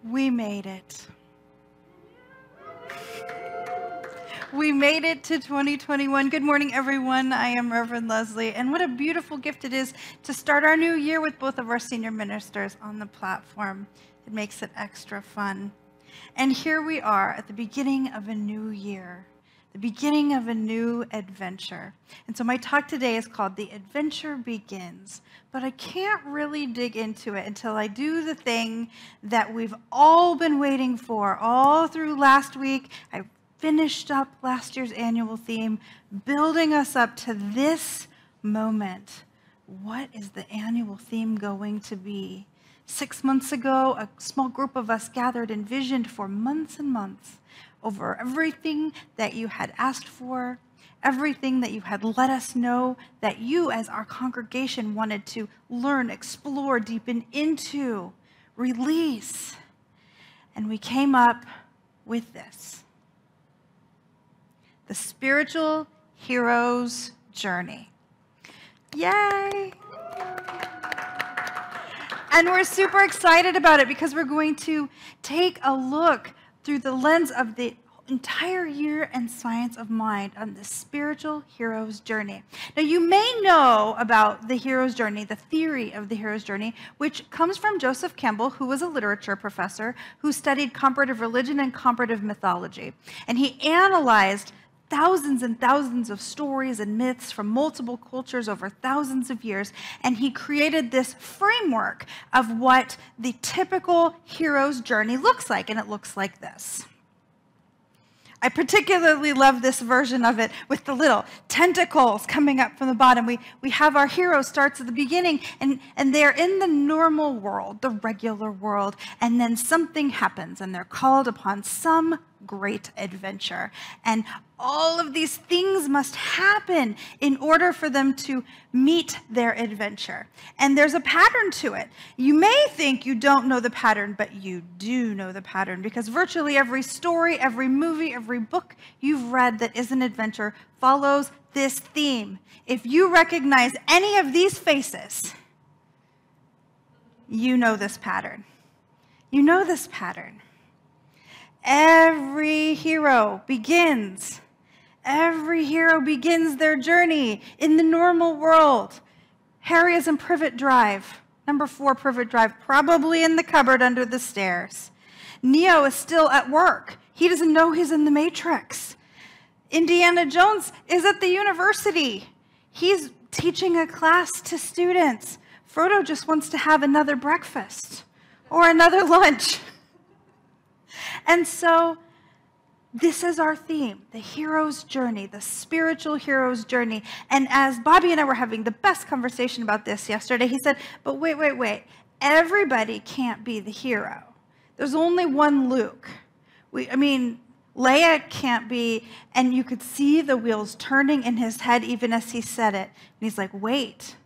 We made it. We made it to 2021. Good morning, everyone. I am Reverend Leslie, and what a beautiful gift it is to start our new year with both of our senior ministers on the platform. It makes it extra fun. And here we are at the beginning of a new year, the beginning of a new adventure. And so my talk today is called The Adventure Begins, but I can't really dig into it until I do the thing that we've all been waiting for all through last week. I finished up last year's annual theme, building us up to this moment. What is the annual theme going to be? 6 months ago, a small group of us gathered and visioned for months and months over everything that you had asked for, everything that you had let us know that you as our congregation wanted to learn, explore, deepen into, release. And we came up with this. The Spiritual Hero's Journey. Yay! And we're super excited about it because we're going to take a look through the lens of the entire year and science of mind on the spiritual hero's journey. Now, you may know about the hero's journey, the theory of the hero's journey, which comes from Joseph Campbell, who was a literature professor who studied comparative religion and comparative mythology. And he analyzed thousands and thousands of stories and myths from multiple cultures over thousands of years, and he created this framework of what the typical hero's journey looks like, and it looks like this. I particularly love this version of it with the little tentacles coming up from the bottom. We have our hero starts at the beginning, and they're in the normal world, the regular world, and then something happens, and they're called upon some great adventure. And all of these things must happen in order for them to meet their adventure. And there's a pattern to it. You may think you don't know the pattern, but you do know the pattern, because virtually every story, every movie, every book you've read that is an adventure follows this theme. If you recognize any of these faces, you know this pattern. You know this pattern. Every hero begins their journey in the normal world. Harry is in Privet Drive, number 4 Privet Drive, probably in the cupboard under the stairs. Neo is still at work. He doesn't know he's in the Matrix. Indiana Jones is at the university. He's teaching a class to students. Frodo just wants to have another breakfast or another lunch. And so this is our theme, the hero's journey, the spiritual hero's journey. And as Bobby and I were having the best conversation about this yesterday, he said, but wait, everybody can't be the hero. There's only one Luke. Leia can't be, and you could see the wheels turning in his head even as he said it. And he's like, wait.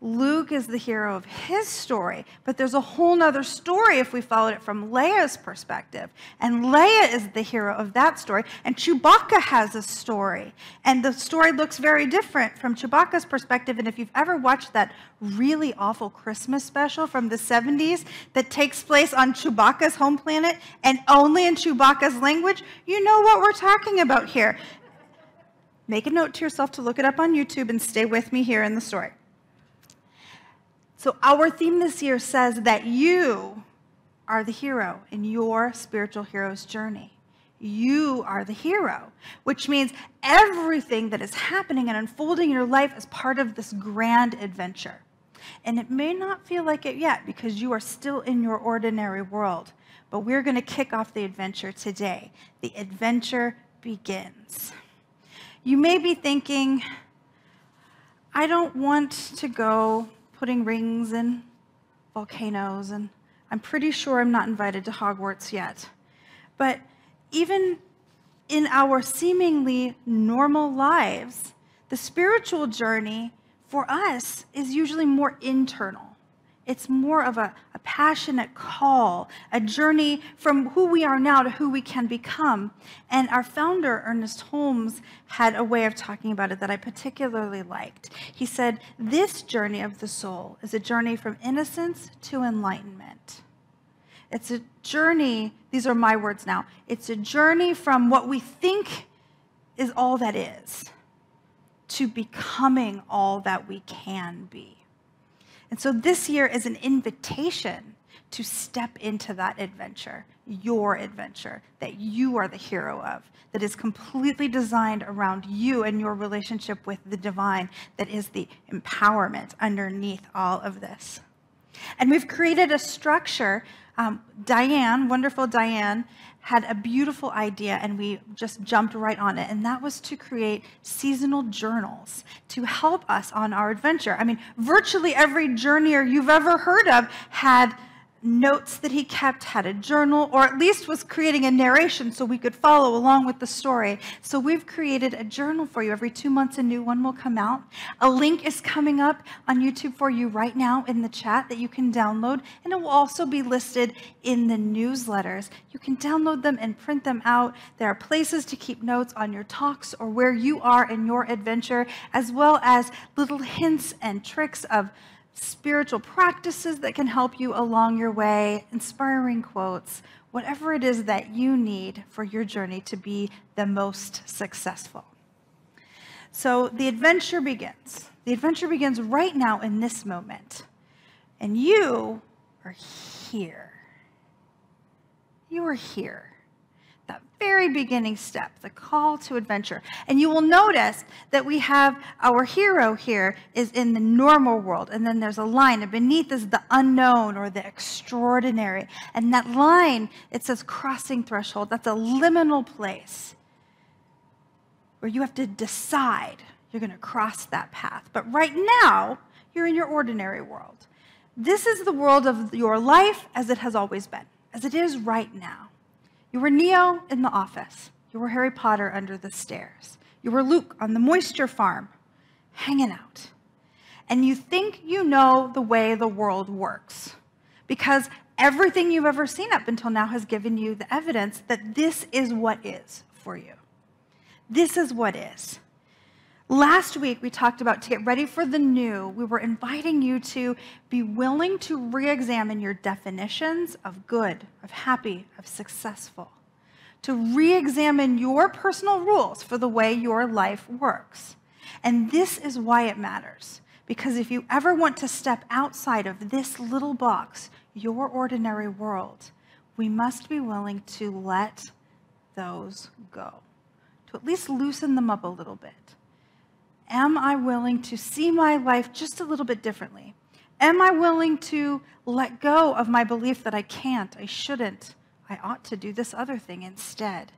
Luke is the hero of his story, but there's a whole nother story if we followed it from Leia's perspective. And Leia is the hero of that story, and Chewbacca has a story. And the story looks very different from Chewbacca's perspective. And if you've ever watched that really awful Christmas special from the 70s that takes place on Chewbacca's home planet and only in Chewbacca's language, you know what we're talking about here. Make a note to yourself to look it up on YouTube and stay with me here in the story. So our theme this year says that you are the hero in your spiritual hero's journey. You are the hero, which means everything that is happening and unfolding in your life is part of this grand adventure. And it may not feel like it yet because you are still in your ordinary world, but we're going to kick off the adventure today. The adventure begins. You may be thinking, I don't want to go putting rings in volcanoes, and I'm pretty sure I'm not invited to Hogwarts yet. But even in our seemingly normal lives, the spiritual journey for us is usually more internal. It's more of a passionate call, a journey from who we are now to who we can become. And our founder, Ernest Holmes, had a way of talking about it that I particularly liked. He said, this journey of the soul is a journey from innocence to enlightenment. It's a journey, these are my words now, it's a journey from what we think is all that is to becoming all that we can be. And so this year is an invitation to step into that adventure, your adventure, that you are the hero of, that is completely designed around you and your relationship with the divine, that is the empowerment underneath all of this. And we've created a structure. Diane, wonderful Diane, had a beautiful idea, and we just jumped right on it, and that was to create seasonal journals to help us on our adventure. I mean, virtually every journeyer you've ever heard of had notes that he kept, had a journal, or at least was creating a narration so we could follow along with the story. So we've created a journal for you. Every 2 months, a new one will come out. A link is coming up on YouTube for you right now in the chat that you can download, and it will also be listed in the newsletters. You can download them and print them out. There are places to keep notes on your talks or where you are in your adventure, as well as little hints and tricks of spiritual practices that can help you along your way, inspiring quotes, whatever it is that you need for your journey to be the most successful. So the adventure begins. The adventure begins right now in this moment. And you are here. You are here. That very beginning step, the call to adventure. And you will notice that we have our hero here is in the normal world, and then there's a line, and beneath is the unknown or the extraordinary. And that line, it says crossing threshold. That's a liminal place where you have to decide you're going to cross that path. But right now, you're in your ordinary world. This is the world of your life as it has always been, as it is right now. You were Neo in the office. You were Harry Potter under the stairs. You were Luke on the moisture farm, hanging out. And you think you know the way the world works because everything you've ever seen up until now has given you the evidence that this is what is for you. This is what is. Last week, we talked about to get ready for the new. We were inviting you to be willing to re-examine your definitions of good, of happy, of successful, to re-examine your personal rules for the way your life works. And this is why it matters, because if you ever want to step outside of this little box, your ordinary world, we must be willing to let those go, to at least loosen them up a little bit. Am I willing to see my life just a little bit differently? Am I willing to let go of my belief that I can't, I shouldn't, I ought to do this other thing instead?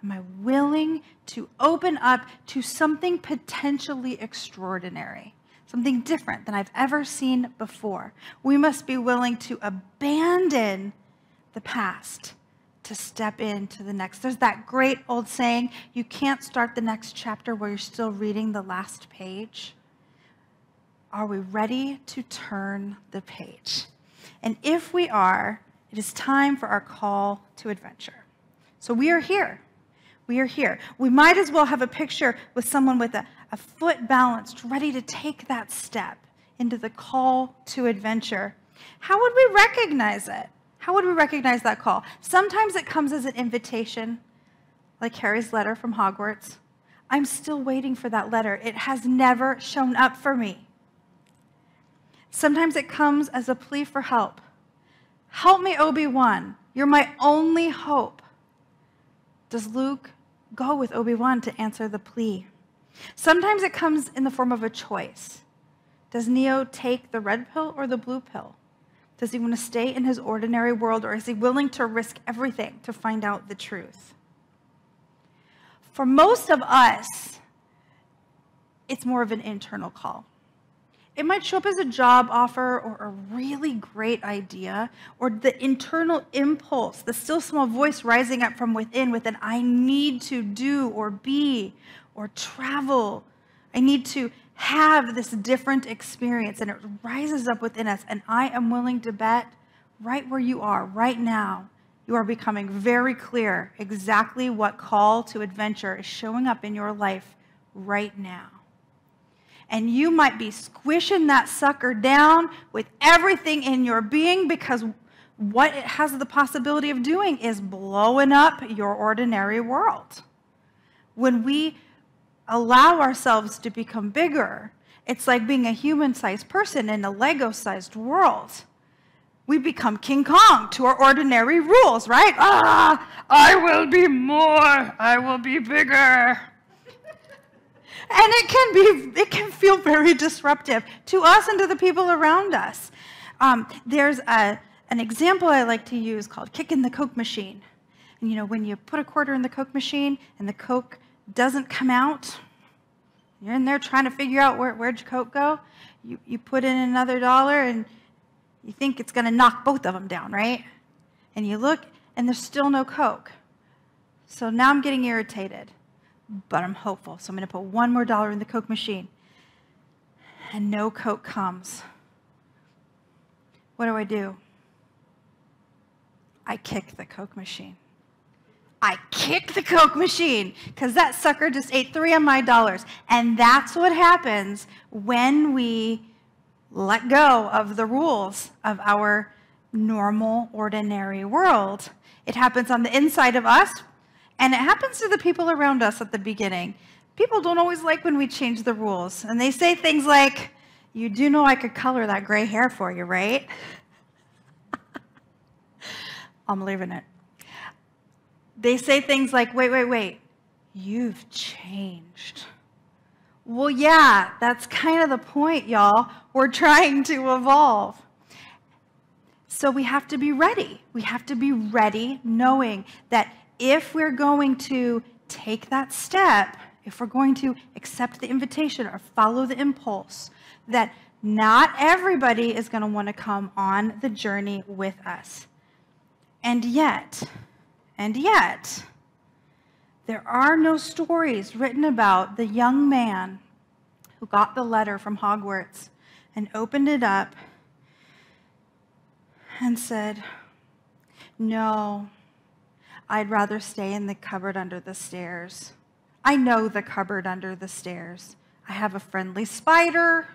Am I willing to open up to something potentially extraordinary, something different than I've ever seen before? We must be willing to abandon the past to step into the next. There's that great old saying, you can't start the next chapter while you're still reading the last page. Are we ready to turn the page? And if we are, it is time for our call to adventure. So we are here. We are here. We might as well have a picture with someone with a foot balanced, ready to take that step into the call to adventure. How would we recognize it? How would we recognize that call? Sometimes it comes as an invitation, like Harry's letter from Hogwarts. I'm still waiting for that letter. It has never shown up for me. Sometimes it comes as a plea for help. Help me, Obi-Wan. You're my only hope. Does Luke go with Obi-Wan to answer the plea? Sometimes it comes in the form of a choice. Does Neo take the red pill or the blue pill? Does he want to stay in his ordinary world, or is he willing to risk everything to find out the truth? For most of us, it's more of an internal call. It might show up as a job offer or a really great idea, or the internal impulse, the still small voice rising up from within with an I need to do or be or travel. I need to have this different experience, and it rises up within us. And I am willing to bet right where you are right now, you are becoming very clear exactly what call to adventure is showing up in your life right now. And you might be squishing that sucker down with everything in your being, because what it has the possibility of doing is blowing up your ordinary world. When we allow ourselves to become bigger, it's like being a human-sized person in a Lego-sized world. We become King Kong to our ordinary rules, right? I will be more. I will be bigger. And it can feel very disruptive to us and to the people around us. There's an example I like to use called kicking the Coke machine. And when you put a quarter in the Coke machine and the Coke doesn't come out, you're in there trying to figure out where'd your Coke go. You put in another dollar and you think it's going to knock both of them down, right? And you look and there's still no Coke. So now I'm getting irritated, but I'm hopeful. So I'm going to put one more dollar in the Coke machine. And no Coke comes. What do? I kick the Coke machine. I kick the Coke machine because that sucker just ate 3 of my dollars. And that's what happens when we let go of the rules of our normal, ordinary world. It happens on the inside of us, and it happens to the people around us at the beginning. People don't always like when we change the rules. And they say things like, "You do know I could color that gray hair for you, right?" I'm leaving it. They say things like, wait, you've changed. Well, yeah, that's kind of the point, y'all. We're trying to evolve. So we have to be ready. We have to be ready knowing that if we're going to take that step, if we're going to accept the invitation or follow the impulse, that not everybody is going to want to come on the journey with us. And yet, there are no stories written about the young man who got the letter from Hogwarts and opened it up and said, "No, I'd rather stay in the cupboard under the stairs. I know the cupboard under the stairs. I have a friendly spider.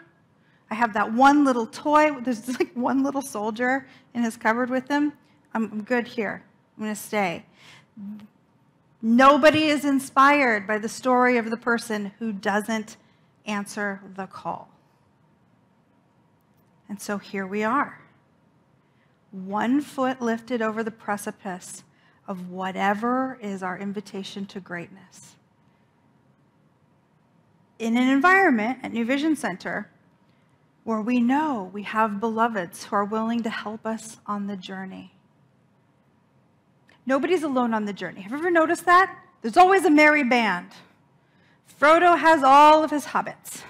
I have that one little toy. There's like one little soldier in his cupboard with him. I'm good here. I'm going to stay." Nobody is inspired by the story of the person who doesn't answer the call. And so here we are, one foot lifted over the precipice of whatever is our invitation to greatness. In an environment at New Vision Center where we know we have beloveds who are willing to help us on the journey. Nobody's alone on the journey. Have you ever noticed that? There's always a merry band. Frodo has all of his hobbits.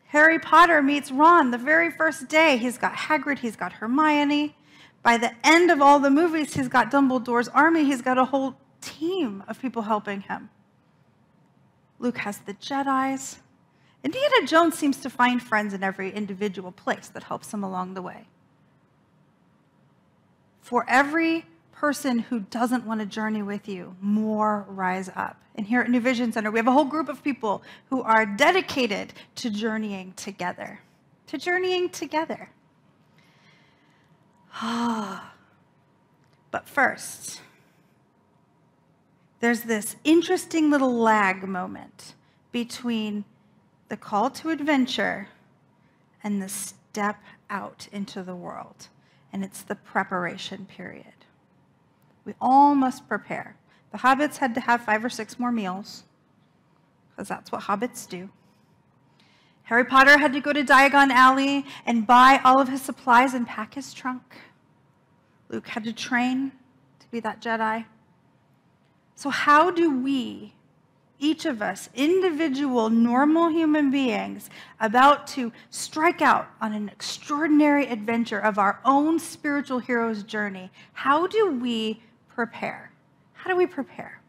Harry Potter meets Ron the very first day. He's got Hagrid, he's got Hermione. By the end of all the movies, he's got Dumbledore's army. He's got a whole team of people helping him. Luke has the Jedis. Indiana Jones seems to find friends in every individual place that helps him along the way. For every person who doesn't want to journey with you, more rise up. And here at New Vision Center, we have a whole group of people who are dedicated to journeying together. But first, there's this interesting little lag moment between the call to adventure and the step out into the world. And it's the preparation period. We all must prepare. The hobbits had to have 5 or 6 more meals, because that's what hobbits do. Harry Potter had to go to Diagon Alley and buy all of his supplies and pack his trunk. Luke had to train to be that Jedi. So how do we, each of us, individual, normal human beings, about to strike out on an extraordinary adventure of our own spiritual hero's journey, how do we prepare? How do we prepare?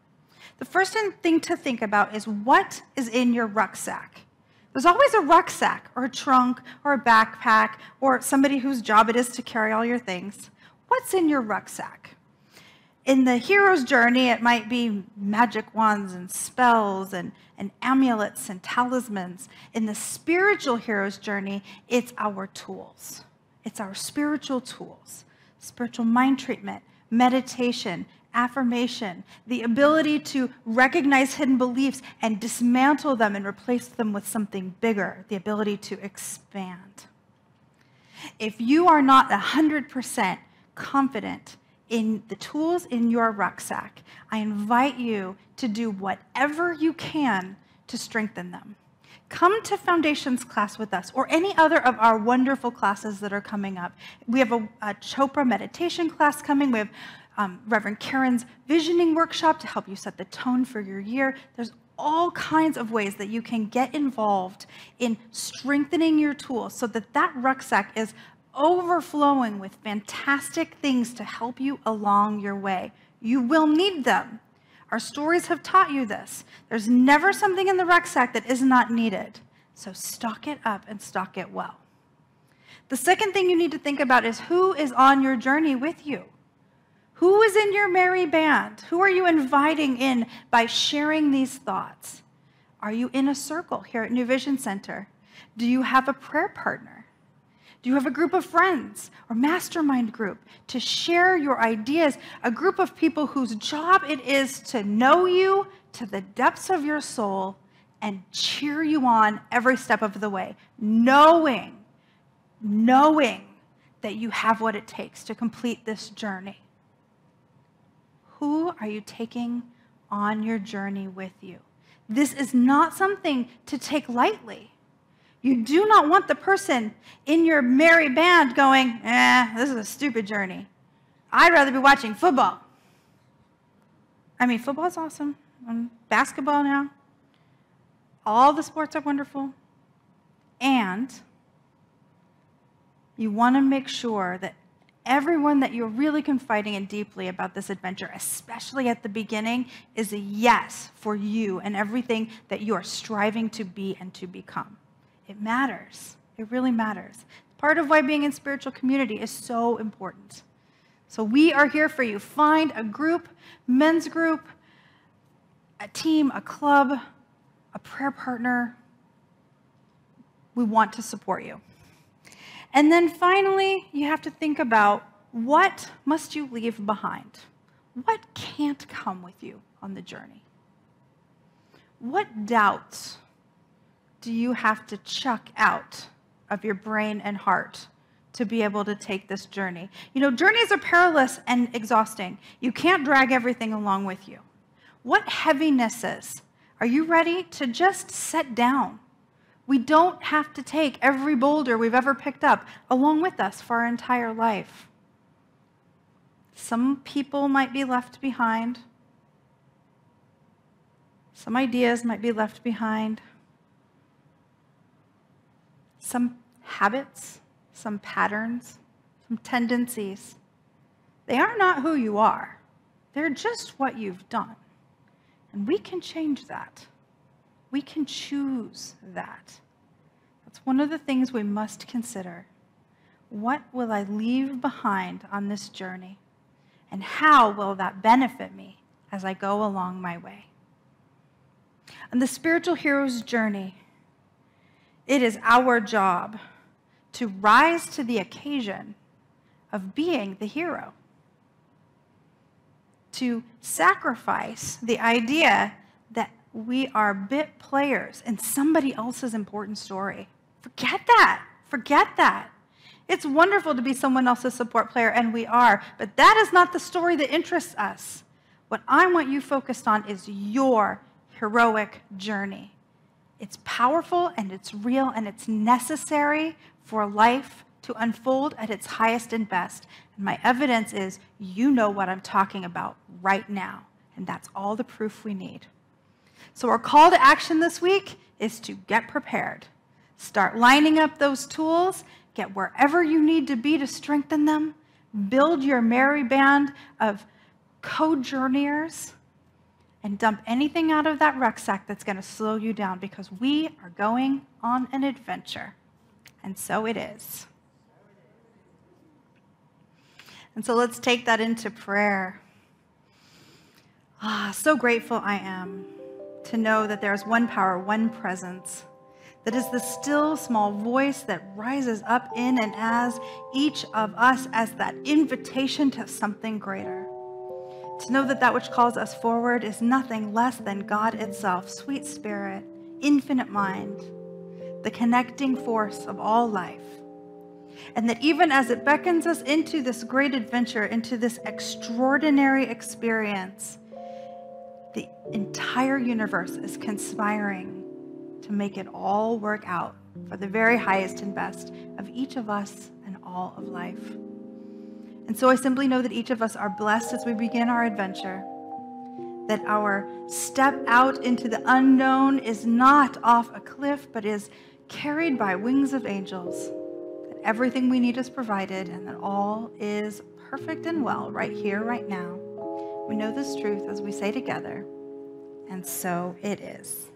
The first thing to think about is what is in your rucksack. There's always a rucksack or a trunk or a backpack or somebody whose job it is to carry all your things. What's in your rucksack? In the hero's journey, it might be magic wands and spells and amulets and talismans. In the spiritual hero's journey, it's our tools. It's our spiritual tools. spiritual mind treatment, meditation, affirmation, the ability to recognize hidden beliefs and dismantle them and replace them with something bigger, the ability to expand. If you are not 100% confident in the tools in your rucksack, I invite you to do whatever you can to strengthen them. Come to Foundations class with us or any other of our wonderful classes that are coming up. We have a Chopra meditation class coming. We have Reverend Karen's visioning workshop to help you set the tone for your year. There's all kinds of ways that you can get involved in strengthening your tools so that that rucksack is overflowing with fantastic things to help you along your way. You will need them. Our stories have taught you this. There's never something in the rucksack that is not needed. So stock it up and stock it well. The second thing you need to think about is who is on your journey with you? Who is in your merry band? Who are you inviting in by sharing these thoughts? Are you in a circle here at New Vision Center? Do you have a prayer partner? Do you have a group of friends or mastermind group to share your ideas? A group of people whose job it is to know you to the depths of your soul and cheer you on every step of the way, knowing that you have what it takes to complete this journey. Who are you taking on your journey with you? This is not something to take lightly. You do not want the person in your merry band going, this is a stupid journey. I'd rather be watching football. I mean, football's awesome. Basketball now. All the sports are wonderful. And you want to make sure that everyone that you're really confiding in deeply about this adventure, especially at the beginning, is a yes for you and everything that you are striving to be and to become. It matters. It really matters. Part of why being in spiritual community is so important. So we are here for you. Find a group, men's group, a team, a club, a prayer partner. We want to support you. And then finally, you have to think about what must you leave behind? What can't come with you on the journey? What doubts do you have to chuck out of your brain and heart to be able to take this journey? You know, journeys are perilous and exhausting. You can't drag everything along with you. What heavinesses are you ready to just set down? We don't have to take every boulder we've ever picked up along with us for our entire life. Some people might be left behind. Some ideas might be left behind. Some habits, some patterns, some tendencies. They are not who you are. They're just what you've done. And we can change that. We can choose that. That's one of the things we must consider. What will I leave behind on this journey? And how will that benefit me as I go along my way? On the spiritual hero's journey, it is our job to rise to the occasion of being the hero, to sacrifice the idea that we are bit players in somebody else's important story. Forget that. Forget that. It's wonderful to be someone else's support player, and we are, but that is not the story that interests us. What I want you focused on is your heroic journey. It's powerful, and it's real, and it's necessary for life to unfold at its highest and best. And my evidence is you know what I'm talking about right now, and that's all the proof we need. So our call to action this week is to get prepared. Start lining up those tools, get wherever you need to be to strengthen them, build your merry band of co-journeyers, and dump anything out of that rucksack that's going to slow you down, because we are going on an adventure. And so it is. And so let's take that into prayer. So grateful I am to know that there is one power, one presence that is the still small voice that rises up in and as each of us as that invitation to something greater. To know that that which calls us forward is nothing less than God itself, sweet spirit, infinite mind, the connecting force of all life. And that even as it beckons us into this great adventure, into this extraordinary experience, the entire universe is conspiring to make it all work out for the very highest and best of each of us and all of life. And so I simply know that each of us are blessed as we begin our adventure, that our step out into the unknown is not off a cliff, but is carried by wings of angels, that everything we need is provided, and that all is perfect and well right here, right now. We know this truth as we say together, and so it is.